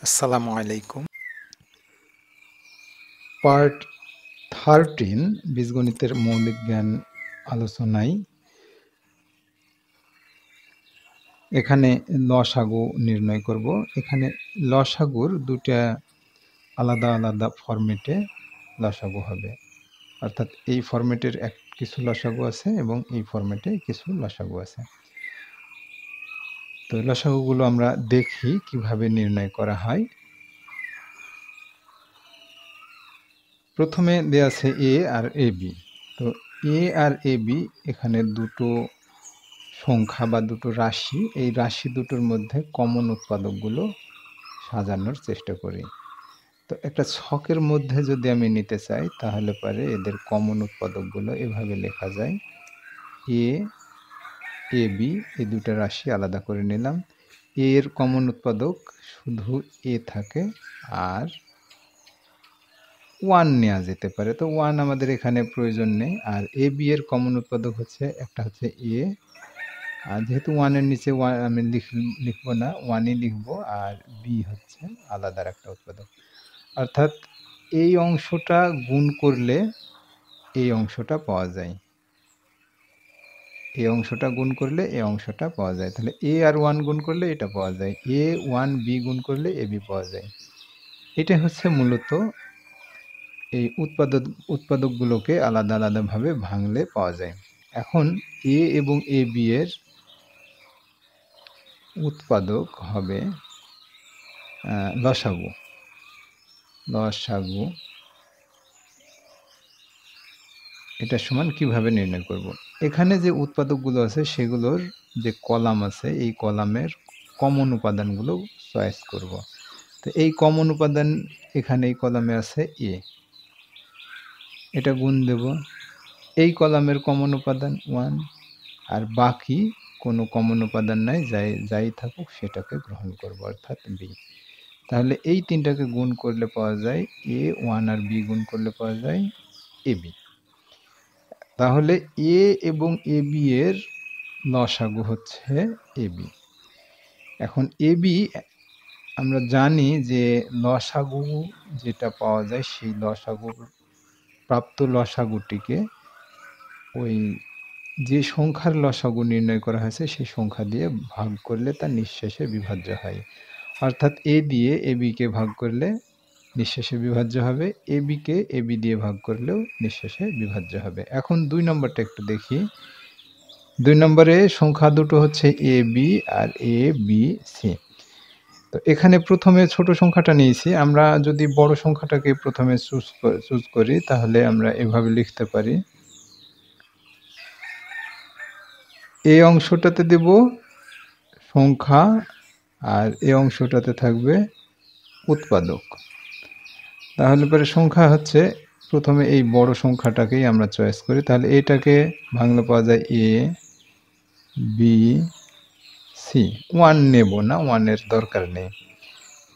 আসসালামু আলাইকুম। পার্ট 13 বীজগণিতের মৌলিক জ্ঞান আলোচনায় এখানে লসাগু নির্ণয় করব। এখানে লসাগুর দুটা আলাদা আলাদা ফরম্যাটে লসাগু হবে, অর্থাৎ এই ফরম্যাটের কিছু লসাগু আছে এবং এই ফরম্যাটে কিছু লসাগু আছে। তো লসাগুগুলো আমরা দেখি কিভাবে নির্ণয় করা হয়। প্রথমে দেয়া আছে এ আর এ বি। তো এ আর এ বি এখানে দুটো সংখ্যা বা দুটো রাশি, এই রাশি দুটোর মধ্যে কমন উৎপাদকগুলো সাজানোর চেষ্টা করি। তো একটা ছকের মধ্যে যদি আমি নিতে চাই তাহলে পরে এদের কমন উৎপাদকগুলো এভাবে লেখা যায়। এ এ বি এই দুটো রাশি আলাদা করে নিলাম। এর কমন উৎপাদক শুধু এ থাকে, আর 1 নেওয়া যেতে পারে। তো 1 আমাদের এখানে প্রয়োজন নেই। আর এ বি এর কমন উৎপাদক হচ্ছে একটা হচ্ছে এ, আর যেহেতু 1 এর নিচে আমি লিখবো না, 1ই লিখবো, আর বি হচ্ছে আলাদা একটা উৎপাদক। অর্থাৎ এই অংশটা গুণ করলে এই অংশটা পাওয়া যায়, এই অংশটা গুণ করলে এই অংশটা পাওয়া যায়। তাহলে এ আর 1 গুণ করলে এটা পাওয়া যায়, এ 1 বি গুণ করলে এ বি পাওয়া যায়। এটা হচ্ছে মূলত এই উৎপাদকগুলোকে আলাদা আলাদাভাবে ভাঙলে পাওয়া যায়। এখন এ এবং এ বি এর উৎপাদক হবে লসাগু। লসাগু এটা সমান কিভাবে নির্ণয় করব? এখানে যে উৎপাদকগুলো আছে সেগুলোর যে কলাম আছে এই কলামের কমন উপাদানগুলো চয়েস করব। তো এই কমন উপাদান এখানে এই কলামে আছে এ, এটা গুণ দেব। এই কলামের কমন উপাদান 1, আর বাকি কোনো কমন উপাদান নাই, যাই থাকুক সেটাকে গ্রহণ করব, অর্থাৎ বি। তাহলে এই তিনটাকে গুণ করলে পাওয়া যায় এ, 1 আর বি গুণ করলে পাওয়া যায় এ বি। তাহলে এ এবং এ বি এর লসাগু হচ্ছে এ বি। এখন এ বি আমরা জানি যে লসাগু যেটা পাওয়া যায় সেই লসাগুর প্রাপ্ত লসাগুটিকে ওই যে সংখ্যার লসাগু নির্ণয় করা হয়েছে সেই সংখ্যা দিয়ে ভাগ করলে তা নিঃশেষে বিভাজ্য হয়। অর্থাৎ এ দিয়ে এ বিকে ভাগ করলে নিঃশেষে বিভাজ্য হবে, এ বিকে এ বি দিয়ে ভাগ করলেও নিঃশেষে বিভাজ্য হবে। এখন 2 নম্বরটা একটু দেখি। 2 নম্বরে সংখ্যা দুটো হচ্ছে A B R A B C. তো এখানে প্রথমে ছোট সংখ্যাটা নিয়েছি। আমরা যদি বড় সংখ্যাটাকে প্রথমে চুজ করি তাহলে আমরা এভাবে লিখতে পারি, এই অংশটাতে দেব সংখ্যা আর এই অংশটাতে থাকবে উৎপাদক। তাহলে পরে সংখ্যা হচ্ছে প্রথমে এই বড় সংখ্যাটাকেই আমরা চয়েস করি। তাহলে এটাকে ভাঙলে পাওয়া যায় এ বি সি। 1 নেব না, 1 এর দরকার নেই।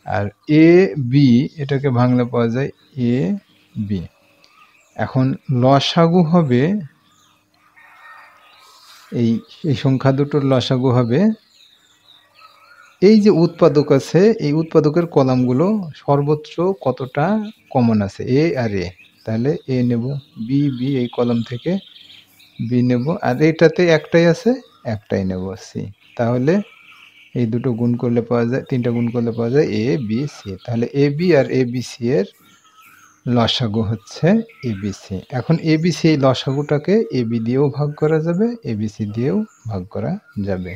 আর এ বি এটাকে ভাঙলে পাওয়া যায় এ বি। এখন লসাগু হবে এই সংখ্যা দুটোর লসাগু হবে এই যে উৎপাদক আছে এই উৎপাদকের কলামগুলো সর্বোচ্চ কতটা কমন আছে, এ আর এ। তাহলে এ নেব, বি বি এই কলাম থেকে বি নেব, আর এটাতে একটাই আছে একটাই নেব সি। তাহলে এই দুটো গুণ করলে পাওয়া যায়, তিনটা গুণ করলে পাওয়া যায় এ বি সি। তাহলে A B R A B C এর লসাগু হচ্ছে এ বি সি। এখন এ বি সি এই লসাগুটাকে এ বি দিয়েও ভাগ করা যাবে, এ বি সি দিয়েও ভাগ করা যাবে।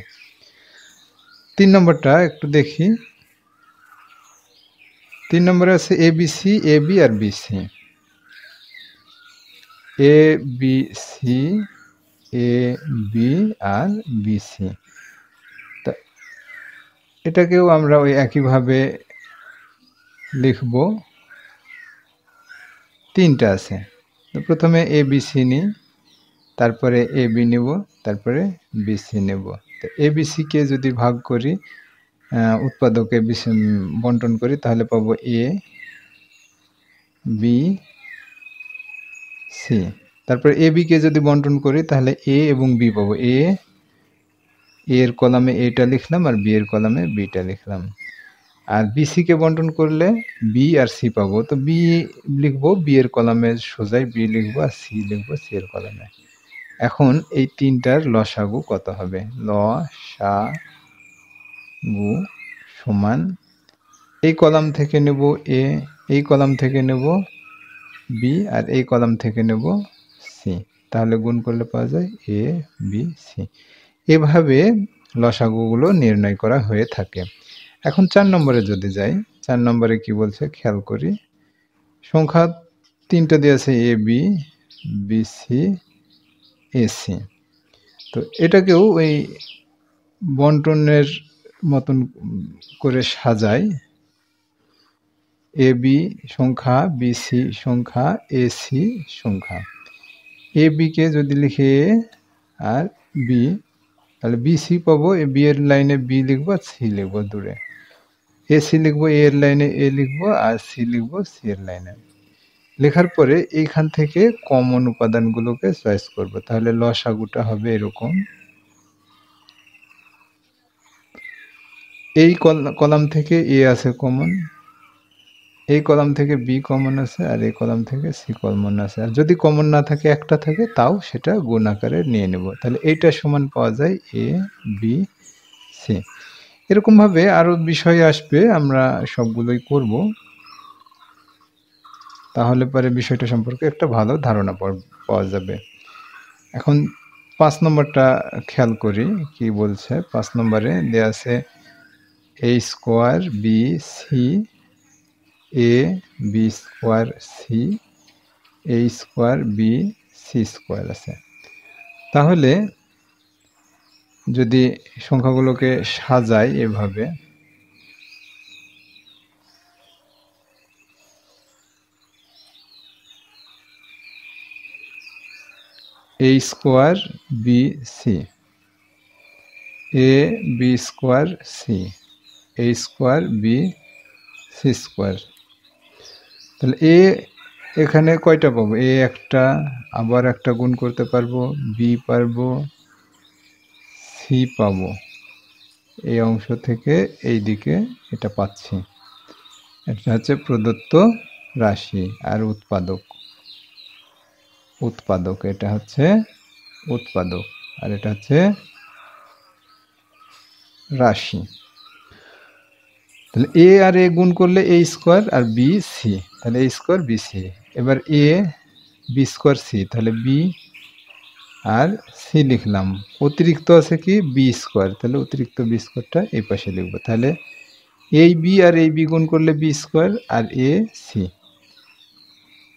3 নম্বরটা একটু দেখি। 3 নম্বরে আছে A B C, A B R B C. A B C, A B R B C. তা এটাকেও আমরা ওই একইভাবে লিখব। 3টা আছে। তো প্রথমে এ বি সি নিই, তারপরে এ বি নেব, তারপরে বি সি নেব। তো এ বি সিকে যদি ভাগ করি, উৎপাদকে বন্টন করি, তাহলে পাবো এ বি সি। তারপরে এ বিকে যদি বন্টন করি তাহলে এ এবং বি পাবো। এর কলামে এটা লিখলাম আর বি এর কলামে বিটা লিখলাম। আর BC কে বন্টন করলে B আর C পাবো। তো B লিখবো, B এর কলামে সোজাই B লিখবো, আর C লিখবো C এর কলামে। এখন এই তিনটার লসাগু কত হবে? লসাগু সমান এই কলাম থেকে নেব A, এই কলাম থেকে নেব B, আর এই কলাম থেকে নেব C। তাহলে গুণ করলে পাওয়া যায় A, B, C। এভাবে লসাগুগুলো নির্ণয় করা হয়ে থাকে। এখন ৪ নম্বরে যদি যাই, ৪ নম্বরে কি বলছে খেয়াল করি। সংখ্যা ৩টা দেয়া আছে AB, BC, AC। তো এটাকেও ওই বন্টনের মতন করে সাজাই। AB সংখ্যা, BC সংখ্যা, AC সংখ্যা। AB কে যদি লিখে A আর B, তাহলে BC পাবো, B এর লাইনে B লিখবো আর C লিখবো দূরে। AC লিখবো, A এর লাইনে A লিখবো আর C লিখবো C এর লাইনে। লেখার পরে এইখান থেকে কমন উপাদানগুলোকে চয়েস করব। তাহলে লসাগুটা হবে এরকম। এই কলাম থেকে A আছে কমন, এই কলাম থেকে B কমন আছে, আর এই কলাম থেকে C কমন আছে। আর যদি কমন না থাকে, একটা থাকে, তাও সেটা গুণ আকারে নিয়ে নেব। তাহলে এইটা সমান পাওয়া যায় A, B, C। এরকমভাবে আরো বিষয় আসবে, আমরা সবগুলোই করব। তাহলে পরে বিষয়টা সম্পর্কে একটা ভালো ধারণা পাওয়া যাবে। এখন ৫ নম্বরটা খেয়াল করি কি বলছে। ৫ নম্বরে দেয়া আছে A square BC, A B square C, A square B C square আছে। তাহলে যদি সংখ্যাগুলোকে সাজাই এভাবে, A square BC, A B square C, A square B C square. তাহলে A এখানে কয়টা পাবো? A একটা, আবার একটা গুণ করতে পারবো, B পারবো, C পাবো। এই অংশ থেকে এই দিকে এটা পাচ্ছি। এটা হচ্ছে প্রদত্ত রাশি আর উৎপাদক। এটা হচ্ছে উৎপাদক, আর এটা হচ্ছে রাশি। তাহলে A আর A গুণ করলে A স্কোয়ার আর B C, তাহলে A স্কোয়ার B C। এবার A B স্কোয়ার C, তাহলে B আর C লিখলাম। অতিরিক্ত আছে কি B স্কোয়ার, তাহলে অতিরিক্ত B স্কোয়ারটা এই পাশে লিখব। তাহলে এই B আর এই B গুণ করলে B স্কোয়ার আর A C।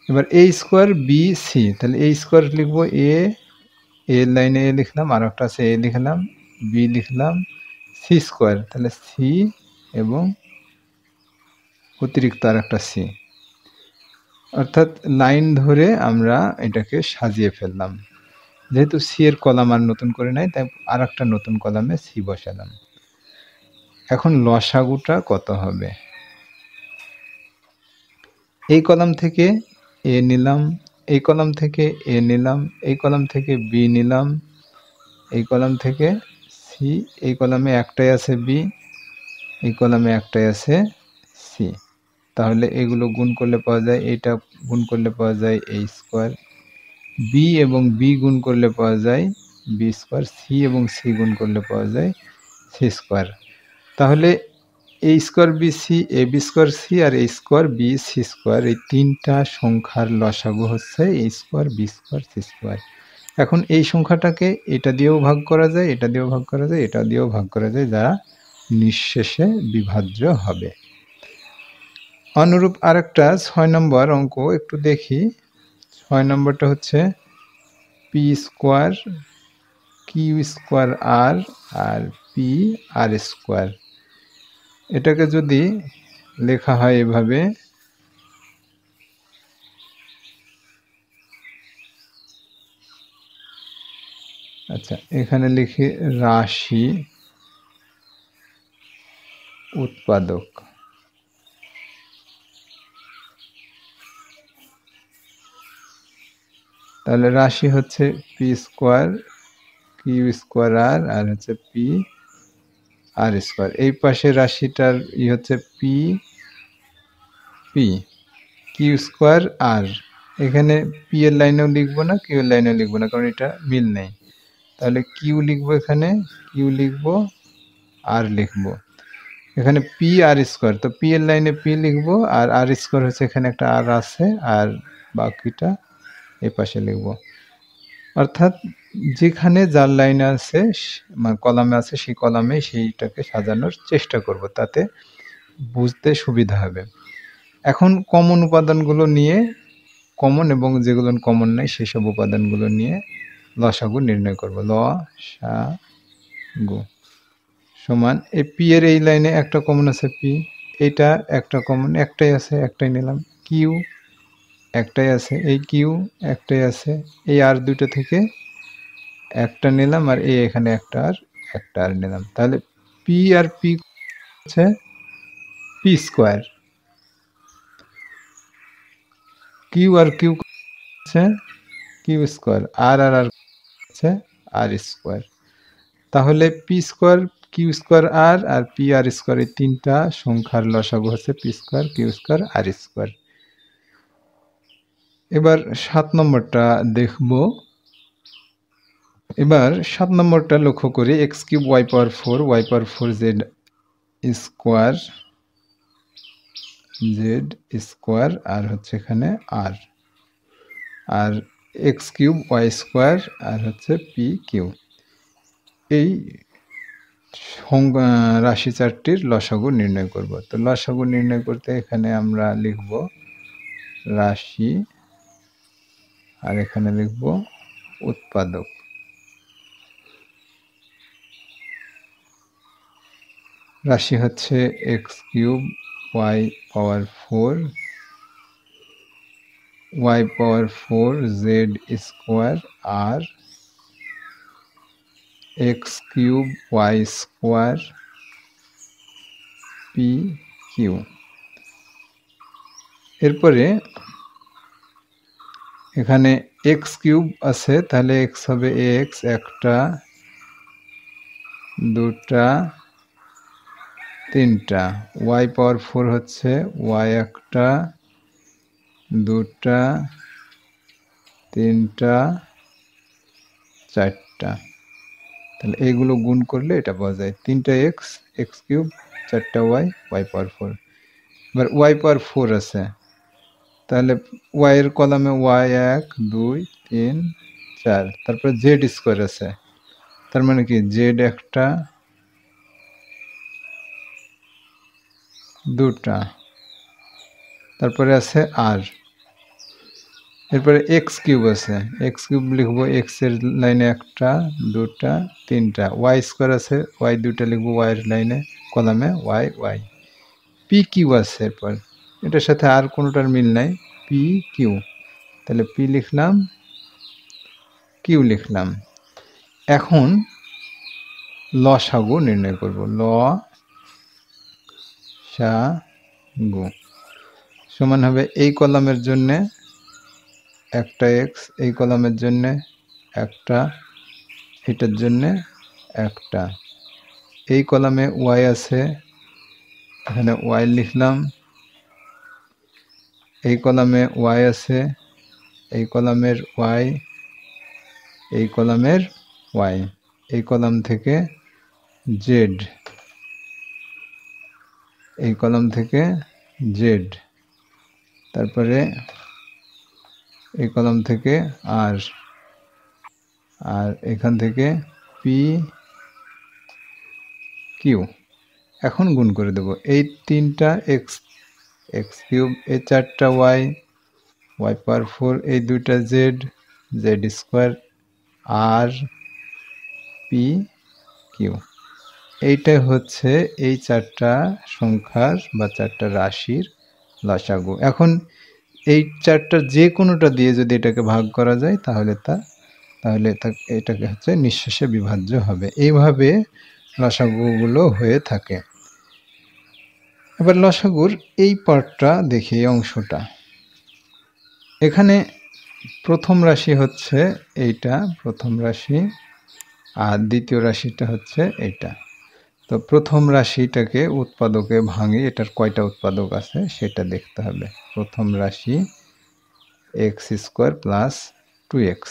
এবার A স্কোয়ার B C, তাহলে A স্কোয়ার লিখবো A, এ লাইনে A লিখলাম, আর একটা আছে A লিখলাম, B লিখলাম, C স্কোয়ার, তাহলে C এবং অতিরিক্ত আর একটা C। অর্থাৎ লাইন ধরে আমরা এটাকে সাজিয়ে ফেললাম। যেহেতু C এর কলাম আর নতুন করে নাই, তাই আর একটা নতুন কলামে C বসালাম। এখন লসাগুটা কত হবে? এই কলাম থেকে A নিলাম, এই কলাম থেকে A নিলাম, এই কলাম থেকে B নিলাম, এই কলাম থেকে C, এই কলামে একটাই আছে B, এই কলামে একটাই আছে C। তাহলে এগুলো গুণ করলে পাওয়া যায়, এইটা গুণ করলে পাওয়া যায় A স্কোয়ার, B এবং B গুণ করলে পাওয়া যায় B স্কোয়ার, C এবং C গুণ করলে পাওয়া যায় C স্কোয়ার। তাহলে A square BC, AB square C আর A স্কোয়ার BC স্কোয়ার, এই তিনটা সংখ্যার লসাগু হচ্ছে A square B square C square. এখন এই সংখ্যাটাকে এটা দিয়েও ভাগ করা যায়, এটা দিয়েও ভাগ করা যায়, এটা দিয়েও ভাগ করা যায়, যা নিঃশেষে বিভাজ্য হবে। অনুরূপ আরেকটা ৬ নম্বর অঙ্ক একটু দেখি। ৬ নম্বরটা হচ্ছে P square Q square R আর P R স্কোয়ার। এটাকে যদি লেখা হয় এভাবে, আচ্ছা এখানে লিখি রাশি উৎপাদক। তাহলে রাশি হচ্ছে P square Q square R আর হচ্ছে P আর স্কোয়ার। এই পাশের রাশিটার হচ্ছে পি পি কিউ স্কোয়ার আর। এখানে পি এর লাইনেও লিখবো না, কিউ এর লাইনেও লিখবো না, কারণ এটা মিল নেই। তাহলে কিউ লিখবো, এখানে কিউ লিখবো, আর লিখবো। এখানে পি আর স্কোয়ার, তো পি এর লাইনে পি লিখবো, আর আর স্কোয়ার হচ্ছে এখানে একটা আর আছে, আর বাকিটা এই পাশে লিখবো। অর্থাৎ যেখানে যার লাইনে আছে মানে কলামে আছে, সেই কলামে সেইটাকে সাজানোর চেষ্টা করব, তাতে বুঝতে সুবিধা হবে। এখন কমন উপাদানগুলো নিয়ে, কমন এবং যেগুলো কমন নাই সেসব উপাদানগুলো নিয়ে লসাগু নির্ণয় করব। লসাগু সমান এই পি এর এই লাইনে একটা কমন আছে পি, এটা একটা কমন, একটাই আছে, একটাই নিলাম। কিউ একটাই আছে, এই কিউ একটাই আছে, এই আর দুটো থেকে একটা নিলাম, আর এই এখানে একটা আর নিলাম। তাহলে পি আর পি হচ্ছে P square, Q R Q হচ্ছে কিউ স্কোয়ার, আর আর আর হচ্ছে আর স্কোয়ার। তাহলে পি স্কোয়ার কিউ স্কোয়ার আর পি আর স্কোয়ার, এই তিনটা সংখ্যার লসাগু হচ্ছে পি স্কোয়ার কিউ স্কোয়ার আর স্কোয়ার। এবার 7 নম্বরটা দেখব। এবার 7 নম্বরটা লক্ষ্য করি, x cube y power 4 z square আর হচ্ছে এখানে আর এক্স কিউব ওয়াই স্কোয়ার আর হচ্ছে পি কিউ। এই রাশি চারটির লসাগু নির্ণয় করব। তো লসাগু নির্ণয় করতে এখানে আমরা লিখব রাশি, আর এখানে লিখব উৎপাদক। রাশি হচ্ছে x cube y power 4 z square আর x cube y square p q. এরপরে এখানে এক্স কিউব আছে, তাহলে এক্স হবে এক্স একটা, দুটা, তিনটা। ওয়াই পাওয়ার 4 হচ্ছে ওয়াই একটা, দুটা, তিনটা, চারটা। তাহলে এইগুলো গুণ করলে এটা পাওয়া যায়, তিনটা এক্স কিউব, চারটা ওয়াই পাওয়ার 4। এবার ওয়াই পাওয়ার 4 আছে, তাহলে ওয়াই এর কলামে ওয়াই 1 2 3 4, তারপরে জেড স্কোয়ার আছে, তার মানে কি জেড একটা, দুটা, তারপরে আছে আর। এরপরে এক্স কিউব আছে, এক্স কিউব লিখবো, এক্স এর লাইনে একটা, দুটা, তিনটা। ওয়াই স্কোয়ার আছে, ওয়াই দুটা লিখবো, ওয়াই এর লাইনে কলামে ওয়াই। পি কিউ আছে, এরপর এটার সাথে আর কোনোটার মিল নাই, পি কিউ। তাহলে পি লিখলাম, কিউ লিখলাম। এখন লসাগু নির্ণয় করব। লসাগু সমান হবে এই কলামের জন্যে একটা এক্স, এই কলামের জন্যে একটা, এটার জন্যে একটা। এই কলামে ওয়াই আছে, এখানে ওয়াই লিখলাম। এই কলামে ওয়াই আছে, এই কলামের ওয়াই, এই কলামের ওয়াই। এই কলাম থেকে জেড, এই কলাম থেকে জেড, তারপরে এই কলাম থেকে আর এখান থেকে পি কিউ। এখন গুণ করে দেব, এই তিনটা এক্স কিউব, এই চারটা ওয়াই পাওয়ার 4, এই দুইটা জেড স্কোয়ার আর পি কিউ। এইটাই হচ্ছে এই চারটা সংখ্যার বা চারটা রাশির লসাগু। এখন এই চারটার যে কোনোটা দিয়ে যদি এটাকে ভাগ করা যায়, তাহলে এটাকে হচ্ছে নিঃশেষে বিভাজ্য হবে। এইভাবে লসাগুগুলো হয়ে থাকে। এবার লসাগুর এই পার্টটা দেখি, এই অংশটা। এখানে প্রথম রাশি হচ্ছে এইটা, প্রথম রাশি, আর দ্বিতীয় রাশিটা হচ্ছে এইটা। তো প্রথম রাশিটাকে উৎপাদকে ভাঙে, এটার কয়টা উৎপাদক আছে সেটা দেখতে হবে। প্রথম রাশি এক্স স্কোয়ার প্লাস 2x।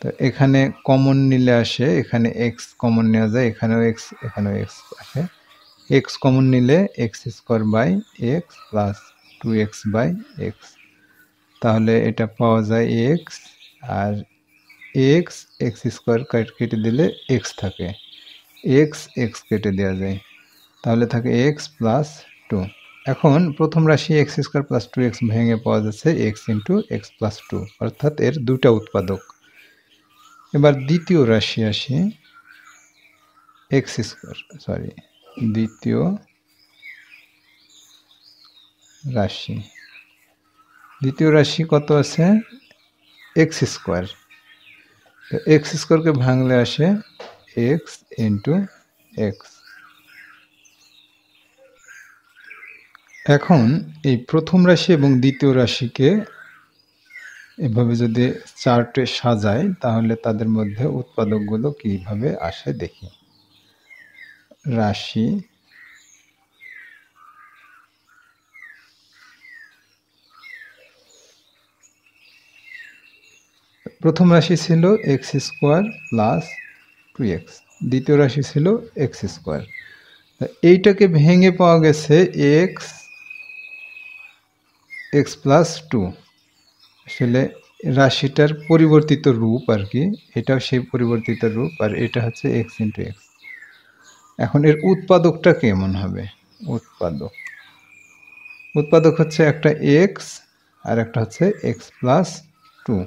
তো এখানে কমন নিলে আসে, এখানে এক্স কমন নেওয়া যায়, এখানেও এক্স আসে। এক্স কমন নিলে x square by x plus 2x by x. তাহলে এটা পাওয়া যায় এক্স, আর এক্স স্কোয়ার কেটে দিলে এক্স থাকে, এক্স কেটে দেওয়া যায়, তাহলে থাকে এক্স প্লাস 2। এখন প্রথম রাশি এক্স স্কোয়ার প্লাস 2x ভেঙে পাওয়া যাচ্ছে এক্স ইন্টু এক্স প্লাস 2, অর্থাৎ এর দুটা উৎপাদক। এবার দ্বিতীয় রাশি আসি, এক্স স্কোয়ার, সরি, দ্বিতীয় রাশি কত আছে? X square. এক্স স্কোয়ারকে ভাঙলে আসে এক্স ইন্টু এক্স। এখন এই প্রথম রাশি এবং দ্বিতীয় রাশিকে এভাবে যদি চার্টে সাজাই তাহলে তাদের মধ্যে উৎপাদকগুলো কিভাবে আসে দেখি। রাশি প্রথম রাশি ছিল এক্স স্কোয়ার প্লাস 2x, দ্বিতীয় রাশি ছিল এক্স স্কোয়ার। এইটাকে ভেঙে পাওয়া গেছে এক্স প্লাস 2। আসলে রাশিটার পরিবর্তিত রূপ আর কি, এটাও সেই পরিবর্তিত রূপ, আর এটা হচ্ছে এক্স ইন্টু এক্স। এখন এর উৎপাদকটা কেমন হবে? উৎপাদক হচ্ছে একটা এক্স আর একটা হচ্ছে এক্স প্লাস 2,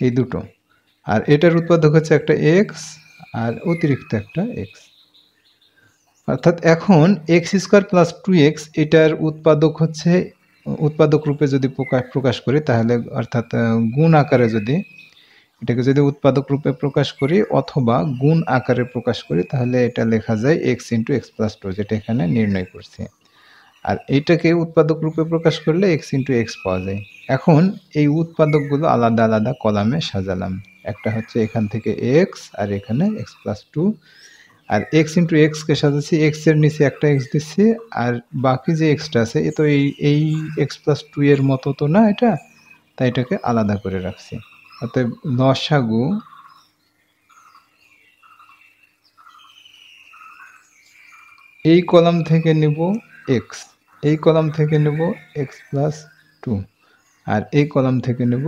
এই দুটো। আর এটার উৎপাদক হচ্ছে একটা এক্স আর অতিরিক্ত একটা এক্স। অর্থাৎ এখন এক্স স্কোয়ার প্লাস 2x এটার উৎপাদক হচ্ছে, উৎপাদক রূপে যদি প্রকাশ করি তাহলে, অর্থাৎ গুণ আকারে যদি এটাকে যদি উৎপাদক রূপে প্রকাশ করি অথবা গুণ আকারে প্রকাশ করি তাহলে এটা লেখা যায় এক্স ইন্টু এক্স প্লাস 2, যেটা এখানে নির্ণয় করছি। আর এইটাকে উৎপাদক রূপে প্রকাশ করলে এক্স ইন্টু এক্স পাওয়া যায়। এখন এই উৎপাদকগুলো আলাদা আলাদা কলামে সাজালাম। একটা হচ্ছে এখান থেকে এক্স আর এখানে এক্স প্লাস 2, আর এক্স ইন্টু এক্সকে সাজাচ্ছি, এক্স এর নিচে একটা এক্স দিচ্ছি, আর বাকি যে এক্সটা আছে এ তো এই এক্স প্লাস 2 এর মতো তো না এটা, তাই এটাকে আলাদা করে রাখছি। অতএব লসাগু এই কলাম থেকে নেব এক্স, এই কলাম থেকে নেব এক্স প্লাস 2, আর এই কলাম থেকে নেব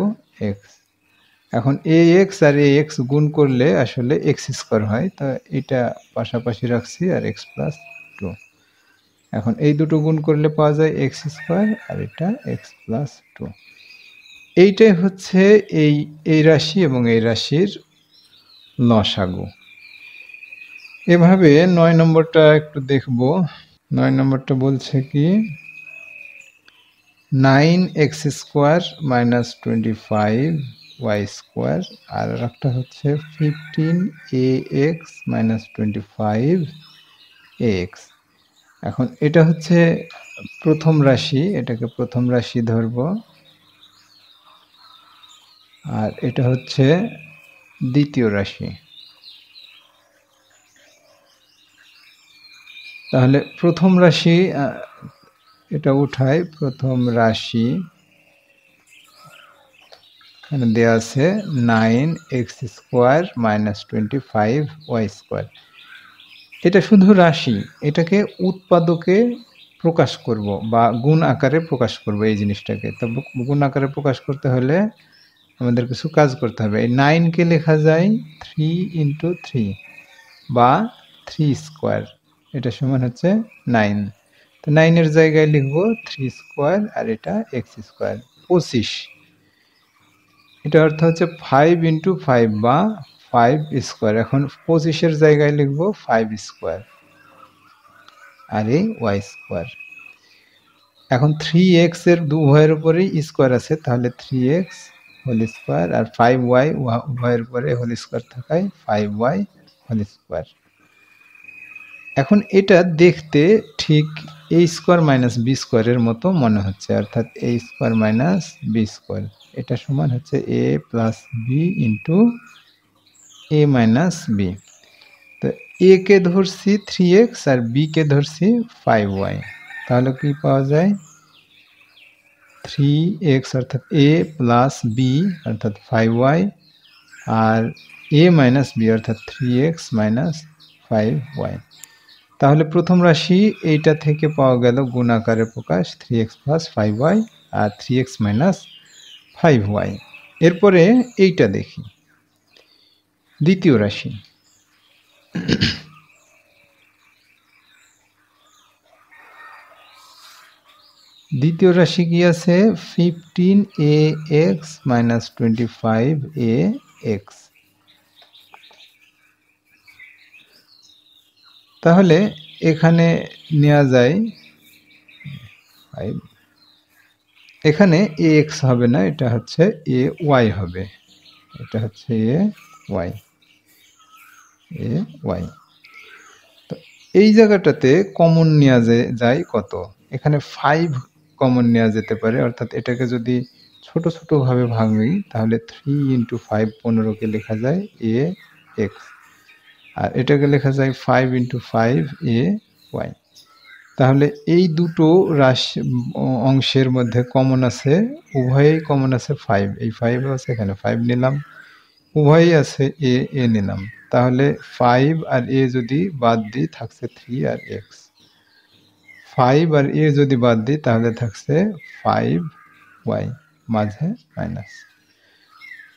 এক্স। এখন এই এক্স আর এই এক্স গুণ করলে আসলে এক্স স্কোয়ার হয়, তা এটা পাশাপাশি রাখছি আর এক্স প্লাস 2। এখন এই দুটো গুণ করলে পাওয়া যায় এক্স স্কোয়ার আর এটা এক্স প্লাস 2। এইটাই হচ্ছে এই রাশি এবং এই রাশির লসাগু। এভাবে 9 নম্বরটা একটু দেখব। 9 নম্বরটা বলছে কি, 9x square minus 25y square, আর একটা হচ্ছে 15ax মাইনাস 25ax। এখন এটা হচ্ছে প্রথম রাশি, এটাকে প্রথম রাশি ধরব, আর এটা হচ্ছে দ্বিতীয় রাশি। তাহলে প্রথম রাশি এটা উঠাই, প্রথম রাশি এখানে দেওয়া আছে 9x square minus 25y square. এটা শুধু রাশি, এটাকে উৎপাদকে প্রকাশ করব বা গুণ আকারে প্রকাশ করব এই জিনিসটাকে। তো গুণ আকারে প্রকাশ করতে হলে আমাদের কিছু কাজ করতে হবে। এই 9কে লেখা যায় 3 ইন্টু 3 বা 3 স্কোয়ার, এটা সমান হচ্ছে 9। তো 9 এর জায়গায় লিখব 3 স্কোয়ার আর এটা এক্স স্কোয়ার, 25। এটা অর্থ হচ্ছে 5 ইন্টু 5 বা 5 স্কোয়ার। এখন 25 এর জায়গায় লিখব 5 স্কোয়ার আর এই ওয়াই স্কোয়ার। এখন 3x এর উভয়ের উপরেই স্কোয়ার আছে, তাহলে 3x হোল স্কোয়ার, আর 5y উভয়ের উপরে হোল স্কোয়ার থাকায় 5y হোল স্কোয়ার। এখন এটা দেখতে ঠিক a স্কোয়ার মাইনাস বি স্কোয়ারের মতো মনে হচ্ছে, অর্থাৎ a square minus B square, এটা সমান হচ্ছে a plus B into A minus B. তো এ কে ধরছি 3x আর বি কে ধরছি 5y, তাহলে কি পাওয়া যায় 3x অর্থাৎ a প্লাস বি অর্থাৎ 5y R a minus B অর্থাৎ 3x মাইনাস 5y। তাহলে প্রথম রাশি এইটা থেকে পাওয়া গেল গুণাকারে প্রকাশ 3x প্লাস 5y আর 3x মাইনাস 5y। এরপরে এইটা দেখি দ্বিতীয় রাশি। দ্বিতীয় রাশি কি আছে 15ax মাইনাস 25ax। তাহলে এখানে নেওয়া যায় এখানে ax হবে না, এটা হচ্ছে ay হবে, এটা হচ্ছে ay। তো এই জায়গাটাতে কমন নেওয়া যায় কত, এখানে 5 কমন নেওয়া যেতে পারে, অর্থাৎ এটাকে যদি ছোট ছোট ভাবে ভাঙি তাহলে 3 ইন্টু 5 15কে লেখা যায় ax, আর এটাকে লেখা যায় 5 ইন্টু 5 ay। তাহলে এই দুটো রাশি অংশের মধ্যে কমন আছে, উভয়েই কমন আছে 5, এই 5 আছে এখানে 5 নিলাম, উভয়ই আছে এ নিলাম। তাহলে 5 আর এ যদি বাদ দিই থাকছে 3 আর x, 5 আর এ যদি বাদ দিই তাহলে থাকছে 5y মাঝে মাইনাস।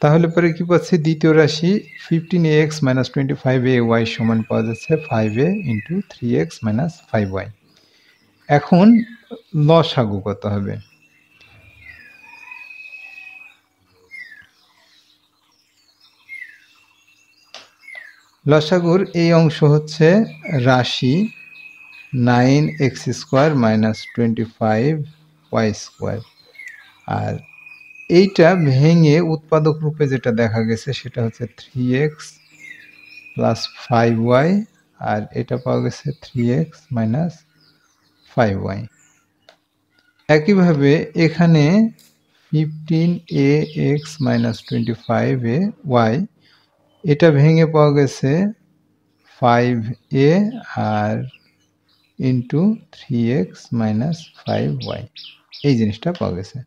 তাহলে পরে কি পাচ্ছি দ্বিতীয় রাশি 15ax মাইনাস 25ay সমান পাওয়া যাচ্ছে 5a into 3x minus 5y। এখন লসাগু কত হবে, লসাগুর এই অংশ হচ্ছে রাশি 9x square minus 25y square, আর এইটা ভেঙে উৎপাদক রূপে যেটা দেখা গেছে সেটা হচ্ছে 3x প্লাস 5y, আর এটা পাওয়া গেছে 3x মাইনাস 5y। একইভাবে এখানে 15ax মাইনাস 25ay, এটা ভেঙে পাওয়া গেছে 5a আর ইন্টু 3x মাইনাস 5y, এই জিনিসটা পাওয়া গেছে।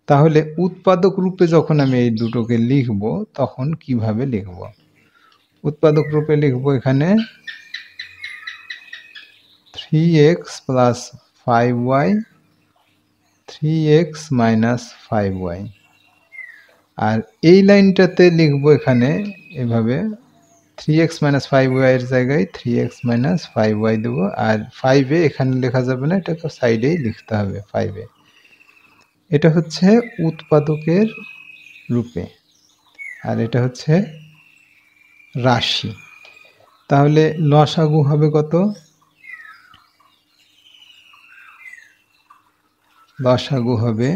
তাহলে উৎপাদক রূপে যখন আমি এই দুটোকে লিখব তখন কিভাবে লিখব, উৎপাদক রূপে লিখব এখানে 3x plus 5y 3x minus 5y, আর এই লাইনটাতে লিখব এখানে এভাবে 3x মাইনাস 5y এর জায়গায় 3x মাইনাস 5y দেব, আর 5a এখানে লেখা যাবে না, এটাকে সাইডেই লিখতে হবে 5a। এটা হচ্ছে উৎপাদকের রূপে আর এটা হচ্ছে রাশি। তাহলে লসাগু হবে কত, লসাগু হবে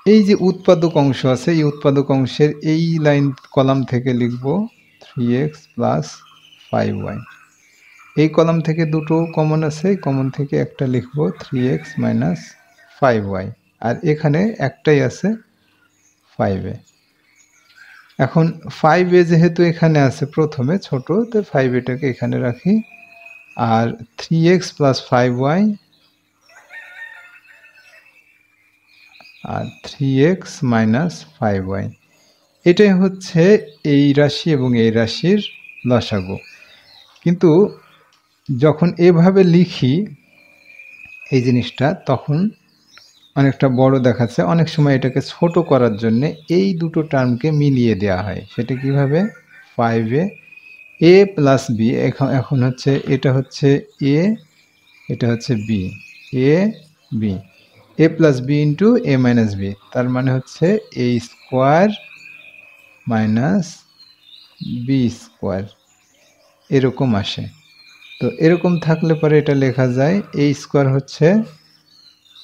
এই যে উৎপাদক অংশ আছে এই উৎপাদক অংশের এই লাইন কলাম থেকে লিখব 3x প্লাস 5y, এই কলাম থেকে দুটো কমন আছে, কমন থেকে একটা লিখব 3x মাইনাস 5y, আর এখানে একটাই আছে 5a। এখন 5a যেহেতু এখানে আছে প্রথমে ছোট, তো 5aটাকে এখানে রাখি, আর 3x প্লাস 5y আর 3x মাইনাস 5y, এটাই হচ্ছে এই রাশি এবং এই রাশির লসাগু। কিন্তু যখন এভাবে লিখি এই জিনিসটা তখন অনেকটা বড় দেখাচ্ছে, অনেক সময় এটাকে ছোট করার জন্য এই দুটো টার্মকে মিলিয়ে দেওয়া হয়। সেটা কিভাবে, 5a a প্লাস বি, এখন হচ্ছে এটা হচ্ছে a, এটা হচ্ছে b, a b, a plus B into a minus B, তার মানে হচ্ছে a square minus B square, এরকম আসে। তো এরকম থাকলে পরে এটা লেখা যায় a স্কোয়ার হচ্ছে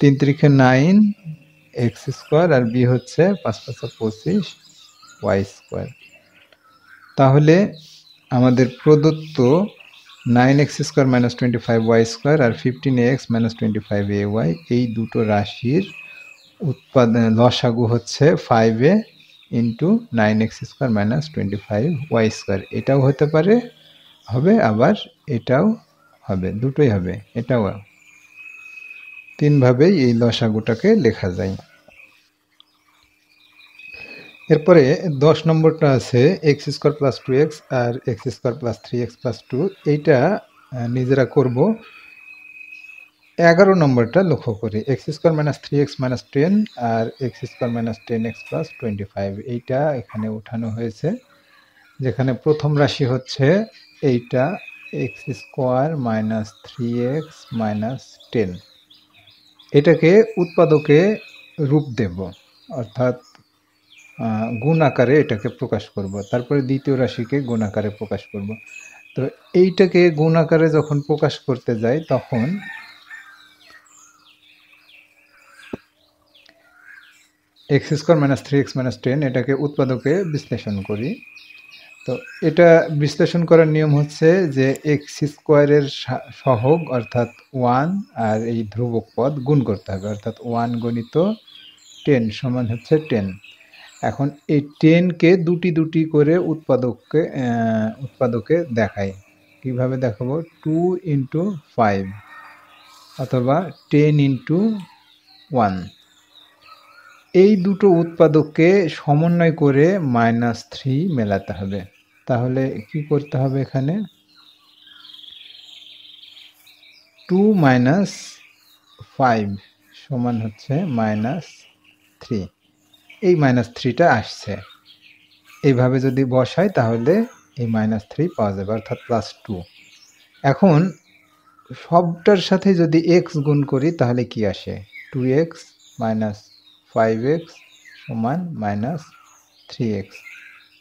3 3 9 x স্কোয়ার, আর বি হচ্ছে 5 5 25 y স্কোয়ার। তাহলে আমাদের প্রদত্ত 9x square minus 25y square আর 15ax মাইনাস 25ay, এই দুটো রাশির উৎপাদন লসাগু হচ্ছে 5a into 9x² minus 25y²। এটাও হতে পারে, হবে, আবার এটাও হবে, দুটোই হবে, এটাও। তিনভাবেই এই লসাগুটাকে লেখা যায়। এরপরে 10 নম্বরটা আছে x² প্লাস 2x আর x² প্লাস 3x প্লাস 2। এইটা নিজেরা করব। 11 নম্বরটা লক্ষ্য করি, x² মাইনাস 3x মাইনাস 10 আর x² মাইনাস 10x প্লাস 25। এইটা এখানে উঠানো হয়েছে, যেখানে প্রথম রাশি হচ্ছে এইটা x² মাইনাস 3x মাইনাস 10। এটাকে উৎপাদকে রূপ দেব, অর্থাৎ গুণ আকারে এটাকে প্রকাশ করব। তারপরে দ্বিতীয় রাশিকে গুণ আকারে প্রকাশ করব। তো এইটাকে গুণ আকারে যখন প্রকাশ করতে যাই তখন x² মাইনাস 3x মাইনাস 10 এটাকে উৎপাদকে বিশ্লেষণ করি। তো এটা বিশ্লেষণ করার নিয়ম হচ্ছে যে x² এর সহগ অর্থাৎ 1 আর এই ধ্রুবক পদ গুণ করতে হবে, অর্থাৎ 1 গণিত 10 সমান হচ্ছে 10। এখন এই 10কে দুটি দুটি করে উৎপাদকে দেখাই। কিভাবে দেখাবো? 2 ইন্টু 5 অথবা 10 ইন্টু 1। এই দুটো উৎপাদককে সমন্বয় করে -3 মেলাতে হবে। তাহলে কি করতে হবে? এখানে 2 মাইনাস 5 সমান হচ্ছে -3। এই -3টা আসছে, এইভাবে যদি বসাই তাহলে এই -3 পাওয়া যাবে, অর্থাৎ +2। এখন সবটার সাথে যদি x গুণ করি তাহলে কি আসে? 2x মাইনাস 5x সমান -3x।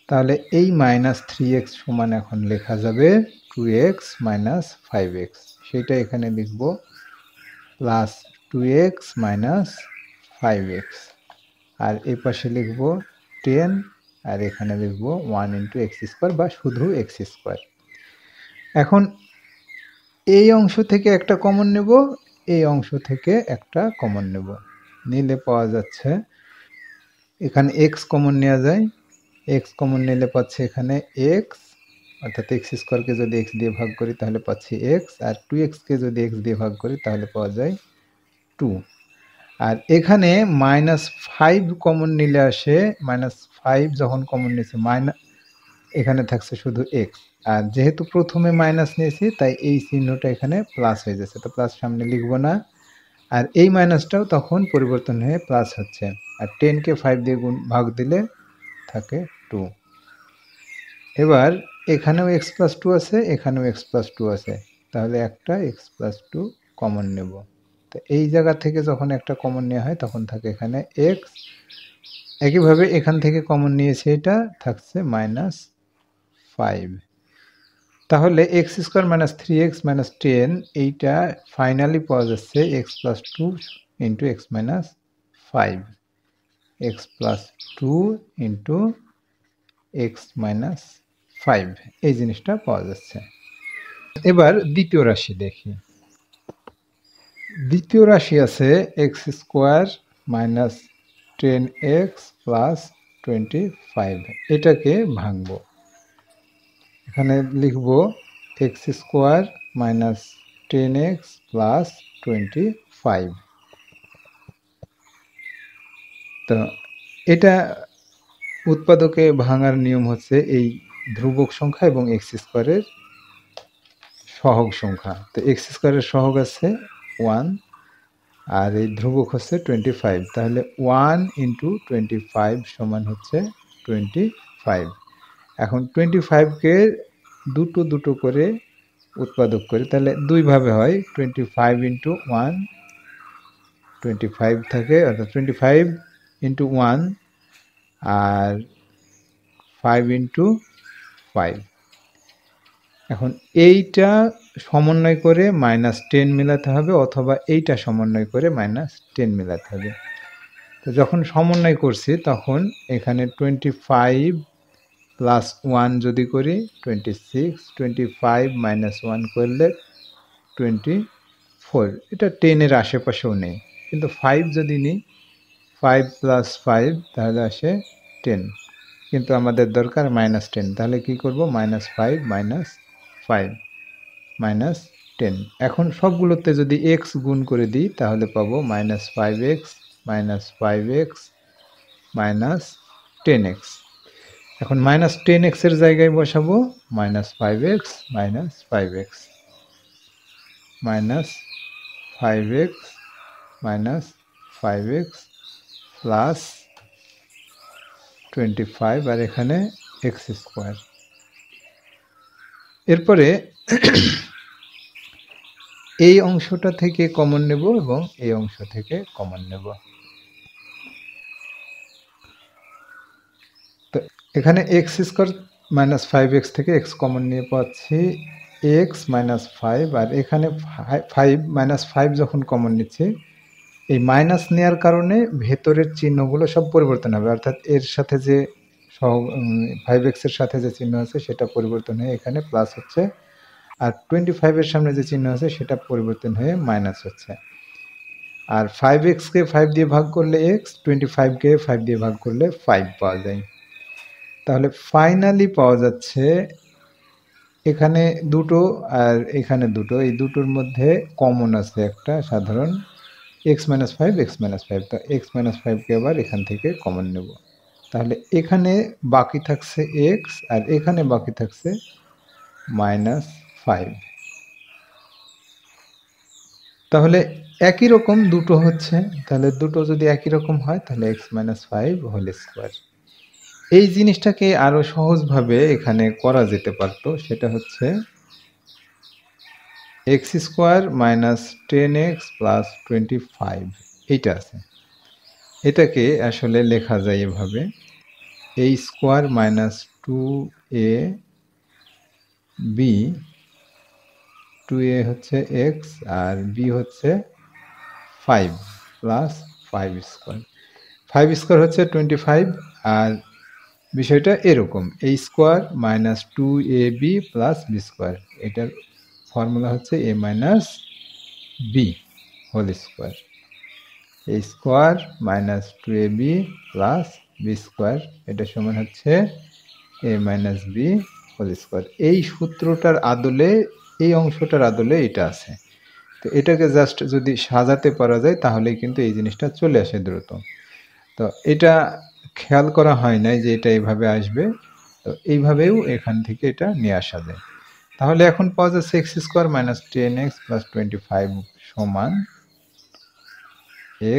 তাহলে এই -3x সমান এখন লেখা যাবে 2x মাইনাস 5x। সেটা এখানে লিখব প্লাস 2x মাইনাস 5x, আর এই পাশে লিখব 10, আর এখানে লিখব 1 ইন্টু x² বা শুধু x²। এখন এই অংশ থেকে একটা কমন নেব, এই অংশ থেকে একটা কমন নেব, নিলে পাওয়া যাচ্ছে এখানে x কমন নেওয়া যায়। x কমন নিলে পাচ্ছে এখানে x, অর্থাৎ x² যদি x দিয়ে ভাগ করি তাহলে পাচ্ছি x, আর 2x-কে যদি x দিয়ে ভাগ করি তাহলে পাওয়া যায় 2। আর এখানে -5 কমন নিলে আসে, -5 যখন কমন নিয়েছি এখানে থাকছে শুধু x, আর যেহেতু প্রথমে মাইনাস নিয়েছি তাই এই চিহ্নটা এখানে প্লাস হয়ে যাচ্ছে, তো প্লাস সামনে লিখব না। আর এই মাইনাসটাও তখন পরিবর্তন হয়ে প্লাস হচ্ছে, আর 10কে 5 দিয়ে ভাগ দিলে থাকে 2। এবার এখানেও x প্লাস 2 আছে, এখানেও x প্লাস 2 আছে, তাহলে একটা x প্লাস 2 কমন নেব। তো এই জায়গা থেকে যখন একটা কমন নেওয়া হয় তখন থাকে এখানে x। একইভাবে এখান থেকে কমন নিয়েছে, এটা থাকছে -5। তাহলে x² মাইনাস 3x মাইনাস 10 এইটা ফাইনালি পাওয়া যাচ্ছে x plus 2 into x minus 5, x plus 2 into x minus 5, এই জিনিসটা পাওয়া যাচ্ছে। এবার দ্বিতীয় রাশি দেখি। দ্বিতীয় রাশি আছে x² মাইনাস 10x প্লাস 25। এটাকে ভাঙব, এখানে লিখব x² মাইনাস 10x প্লাস 25। তো এটা উৎপাদকে ভাঙার নিয়ম হচ্ছে এই ধ্রুবক সংখ্যা এবং x² এর সহগ সংখ্যা। তো x² এর সহগ আছে 1 আর এই ধ্রুবক হচ্ছে 25, তাহলে 1 ইন্টু 25 সমান হচ্ছে 25। এখন 25কে দুটো দুটো করে উৎপাদক করি, তাহলে দুইভাবে হয়, 25 ইন্টু 1 25 থাকে, অর্থাৎ 25 ইন্টু 1 আর 5 ইন্টু 5। এখন এইটা সমন্বয় করে -10 মেলাতে হবে, অথবা এইটা সমন্বয় করে -10 মেলাতে হবে। তো যখন সমন্বয় করছি তখন এখানে 25 প্লাস 1 যদি করি 26, 25 মাইনাস 1 করলে 24। এটা 10 এর আশেপাশেও নেই, কিন্তু 5 যদি নিই 5 প্লাস 5 তাহলে আসে 10। কিন্তু আমাদের দরকার -10। তাহলে কি করব? -5 -5 -10। এখন সবগুলোতে যদি x গুণ করে দিই তাহলে পাবো -5x -5x -10x। এখন -10x এর জায়গায় বসাবো -5x -5x -5x -5x plus 25 আর এখানে x²। এরপরে এই অংশটা থেকে কমন নেব এবং এই অংশ থেকে কমন নেব। তো এখানে x² -5x থেকে x কমন নিয়ে পাচ্ছি x -5 আর এখানে 5 -5 যখন কমন নিচ্ছি এই মাইনাস নেয়ার কারণে ভেতরের চিহ্নগুলো সব পরিবর্তন হবে, অর্থাৎ এর সাথে যে 5x এর সাথে যে চিহ্ন আছে সেটা পরিবর্তন হয়ে এখানে প্লাস হচ্ছে, আর 25 এর সামনে যে চিহ্ন আছে সেটা পরিবর্তন হয়ে মাইনাস হচ্ছে। আর 5x কে 5 দিয়ে ভাগ করলে x, 25 কে 5 দিয়ে ভাগ করলে 5 পাওয়া যায়। তাহলে ফাইনালি পাওয়া যাচ্ছে এখানে দুটো আর এখানে দুটো, এই দুটোর মধ্যে কমন আছে একটা সাধারণ x - 5 x - 5। তো x - 5 কে আবার এখান থেকে কমন নেব। তাহলে এখানে বাকি থাকছে x আর এখানে বাকি থাকছে -5। তাহলে একই রকম দুটো হচ্ছে, তাহলে দুটো যদি একই রকম হয় তাহলে x - 5 হোল স্কয়ার। এই জিনিসটাকে আরো সহজভাবে এখানে করা যেতে পারতো, সেটা হচ্ছে x² - 10x + 25 এইটা আছে। এটাকে আসলে লেখা যায় এভাবে a² - 2ab, 2a হচ্ছে x আর b হচ্ছে 5 প্লাস 5²। 5² হচ্ছে 25 আর বিষয়টা এরকম a² - 2ab প্লাস b²। এটার ফর্মুলা হচ্ছে a - b whole square. a² - 2ab plus b², এটা সমান হচ্ছে a - b হোল স্কয়ার। এই সূত্রটার আদলে, এই অংশটার আদলে এটা আছে। তো এটাকে জাস্ট যদি সাজাতে পারা যায় তাহলেই কিন্তু এই জিনিসটা চলে আসে দ্রুত। তো এটা খেয়াল করা হয় নাই যে এটা এভাবে আসবে, তো এইভাবেও এখান থেকে এটা নিয়ে আসা যায়। তাহলে এখন পাওয়া যাচ্ছে x² - 10x + 25 সমান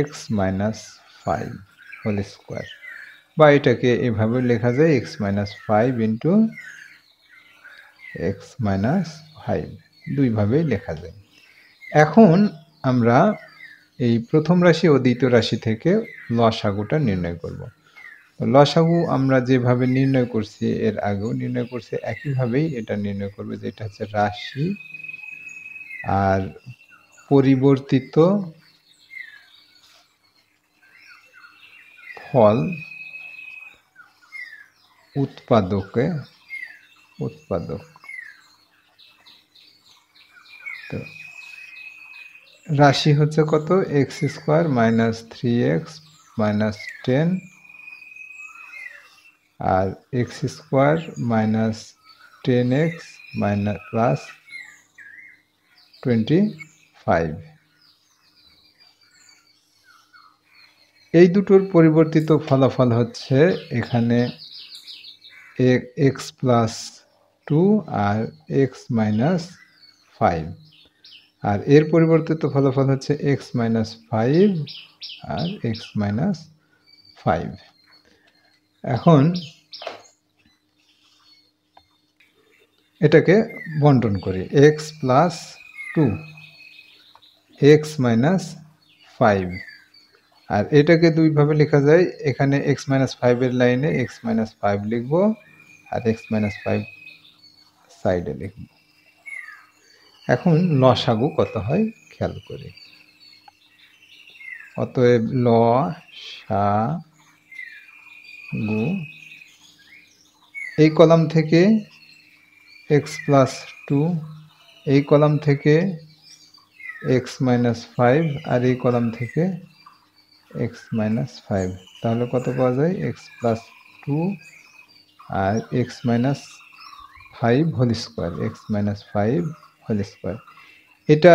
x - 5 হোল স্কয়ার, বা এটাকে এভাবে লেখা যায় x - 5 ইন্টু x - 5, দুইভাবেই লেখা যায়। এখন আমরা এই প্রথম রাশি ও দ্বিতীয় রাশি থেকে লসাগুটা নির্ণয় করব। লসাগু আমরা যেভাবে নির্ণয় করছি এর আগেও নির্ণয় করছি, একইভাবেই এটা নির্ণয় করব, যেটা হচ্ছে রাশি আর পরিবর্তিত ফল উৎপাদক। তো রাশি হচ্ছে কত? x² - 3x - 10 আর x² - 10x প্লাস 25। এই দুটোর পরিবর্তিত ফলাফল হচ্ছে এখানে x + 2 আর x - 5, আর এর পরিবর্তিত ফলাফল হচ্ছে x - 5 আর x - 5। এখন এটাকে বন্টন করি, x + 2 x - 5, আর এটাকে দুইভাবে লেখা যায়। এখানে x - 5 এর লাইনে x - 5 লিখব আর x - 5 সাইডে লিখব। এখন লসাগু কত হয় খেয়াল করি। অতএব লসাগু এই কলাম থেকে x + 2, এই কলাম থেকে x - 5 আর এই কলাম থেকে x - 5, তাহলে কত পাওয়া যায়? x + 2 আর x minus 5 whole square, x minus 5 whole square. এটা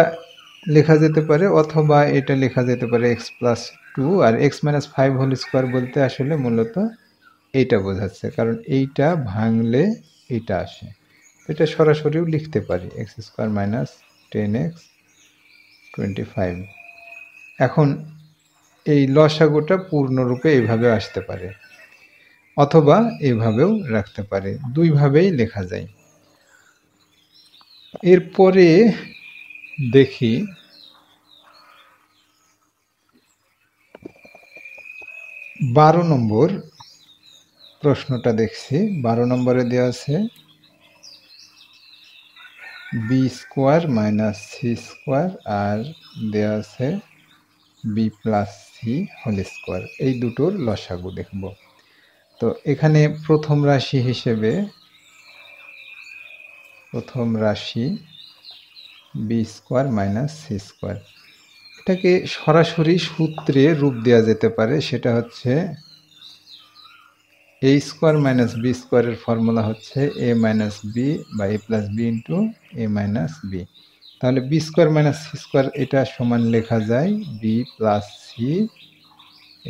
লেখা যেতে পারে, অথবা এটা লেখা যেতে পারে এক্স প্লাস 2। আর এক্স মাইনাস 5 হোল স্কোয়ার বলতে আসলে মূলত এইটা বোঝাচ্ছে, কারণ এইটা ভাঙলে এইটা আসে। এটা সরাসরিও লিখতে পারি, এক্স স্কোয়ার মাইনাস 10x 25। এখন এই লসাগুটা পূর্ণরূপে এইভাবে আসতে পারে, অথবা এইভাবেও রাখতে পারে, দুইভাবেই লেখা যায়। এরপরে দেখি 12 নম্বর প্রশ্নটা দেখছি। 12 নম্বরে দেওয়া আছে b square minus C square, আর দেওয়া আছে B plus C whole square. এই দুটোর লসাগু দেখব। তো এখানে প্রথম রাশি হিসেবে প্রথম রাশি B square minus C square, এটাকে সরাসরি সূত্রে রূপ দেওয়া যেতে পারে। সেটা হচ্ছে এ স্কোয়ার মাইনাস বি স্কোয়ারের ফর্মুলা হচ্ছে এ মাইনাস বি বা A plus B into A minus B. তাহলে B square minus C square এটা সমান লেখা যায় B plus C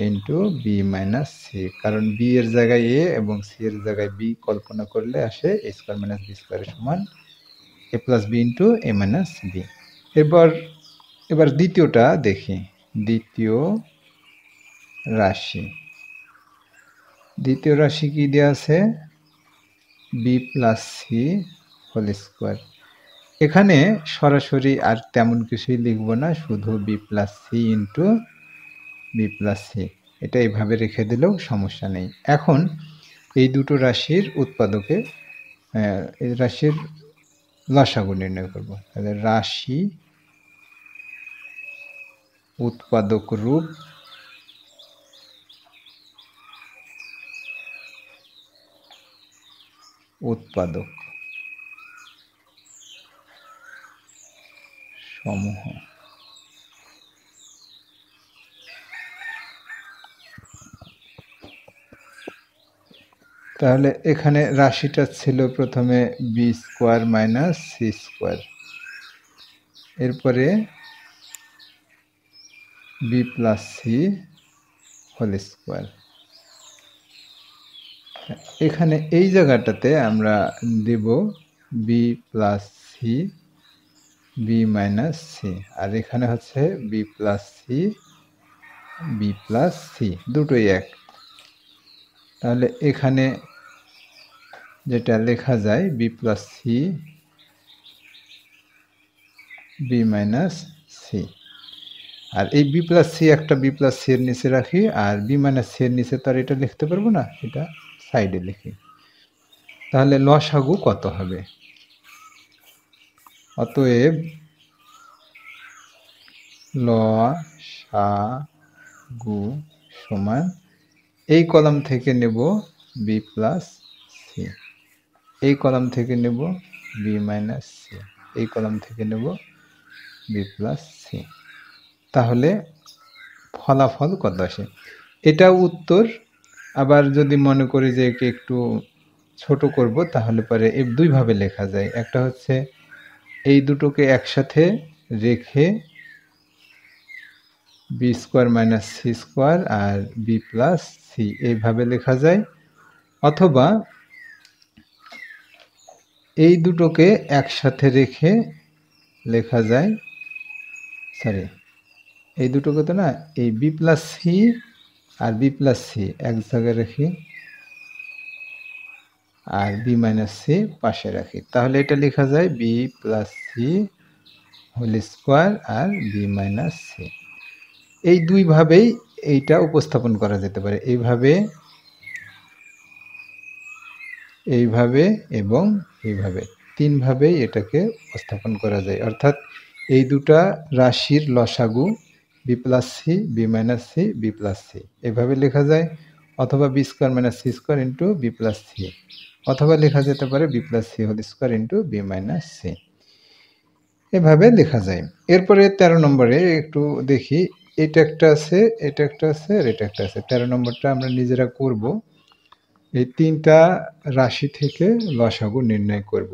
into B minus C, কারণ বি এর জায়গায় এ এবং সি এর জায়গায় বি কল্পনা করলে আসে এ স্কোয়ার মাইনাস বি স্কোয়ারের সমান A plus B into A minus B. এবার দ্বিতীয়টা দেখি। দ্বিতীয় রাশি কি দেওয়া আছে? B plus C whole square. এখানে সরাসরি আর তেমন কিছুই লিখব না, শুধু B plus C into B plus C, এটা এইভাবে রেখে দিলেও সমস্যা নেই। এখন এই দুটো রাশির উৎপাদকে এই রাশির লসাগু নির্ণয় করব। তাহলে রাশি উৎপাদক রূপ উৎপাদক সমূহ। তাহলে এখানে রাশিটা ছিল প্রথমে b square minus C square, এরপরে b plus C whole square. এখানে এই জায়গাটাতে আমরা দেব b plus C B minus c, আর এখানে হচ্ছে b plus C B plus c, দুটোই এক। তাহলে এখানে যেটা লেখা যায় B plus C B minus c, আর এই বি প্লাস সি একটা বি প্লাস সি এর নিচে রাখি, আর বি মাইনাস সি এর নিচে তো আর এটা লিখতে পারবো না, এটা সাইডে লিখি। তাহলে লসাগু কত হবে? অতএব লসাগু সমান এই কলাম থেকে নেব বি প্লাস সি, এই কলাম থেকে নেব বি মাইনাস সি, এই কলাম থেকে নেব বি প্লাস সি। তাহলে ফলাফল কত আসে? এটা উত্তর। আবার যদি মনে করি যে একে একটু ছোট করব, তাহলে পরে এই দুইভাবে লেখা যায়। একটা হচ্ছে এই দুটোকে একসাথে রেখে b square minus C square আর বি প্লাস সি এইভাবে লেখা যায়, অথবা এই দুটোকে একসাথে রেখে লেখা যায়, সরি এই দুটোকে তো না, এই বি প্লাস সি আর বি প্লাস সি এক জায়গায় রাখি আর বি মাইনাস সি পাশে রাখি, তাহলে এটা লেখা যায় B plus C whole square আর বি মাইনাস সি। এই দুইভাবেই এইটা উপস্থাপন করা যেতে পারে, এইভাবে এইভাবে এবং এইভাবে, তিনভাবেই এটাকে উপস্থাপন করা যায়। অর্থাৎ এই দুটা রাশির লসাগু B plus C B minus C B plus C এভাবে লেখা যায়, অথবা B square minus C square into B plus C, অথবা লেখা যেতে পারে B plus C whole square into B minus C, এভাবে লেখা যায়। এরপরে 13 নম্বরে একটু দেখি। এটা একটা আছে, এটা একটা আছে, আর এটা একটা আছে। 13 নম্বরটা আমরা নিজেরা করব। এই ৩ টা রাশি থেকে লসাগু নির্ণয় করব।